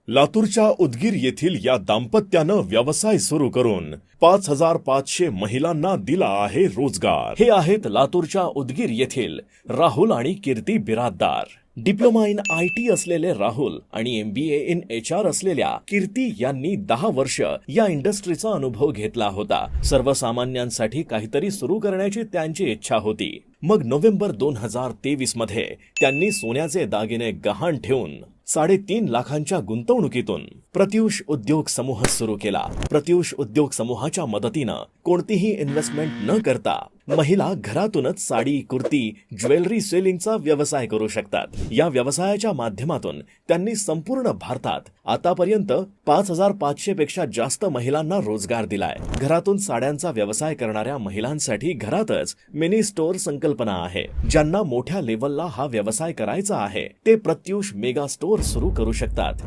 लातूरच्या उदगीर येथील या दाम्पत्यानं व्यवसाय सुरू करून 5,500 महिलांना दिला आहे रोजगार। हे आहेत लातूरच्या उदगीर येथील राहुल आणि कीर्ती बिराददार। डिप्लोमा इन IT असलेले राहुल आणि MBA इन HR असलेल्या कीर्ती यांनी 10 वर्ष या इंडस्ट्रीचा अनुभव घेतला होता। सर्वसामान्यांसाठी काहीतरी सुरू करण्याची त्यांची इच्छा होती। मग नोव्हेंबर 2023 मध्ये त्यांनी सोन्याचे दागिने गहाण ठेवून 3.5 लाखांच्या गुंतवणुकीतून प्रत्युष उद्योग समूह सुरू केला। प्रत्युष उद्योग समूहाच्या मदतीनं कोणतीही इन्व्हेस्टमेंट न करता महिला घरातूनच साडी, कुर्ती, ज्वेलरी सेलिंगचा व्यवसाय करू शकतात। या व्यवसायाच्या माध्यमातून त्यांनी संपूर्ण भारतात आतापर्यंत 5,500 पेक्षा जास्त महिलांना रोजगार दिलाय। घरातून साड्यांचा व्यवसाय करणाऱ्या महिलांसाठी घरातच मिनी स्टोअर संकल्पना आहे। ज्यांना मोठ्या लेव्हलला हा व्यवसाय करायचा आहे ते प्रत्युष मेगा स्टोअर सुरू करू शकतात।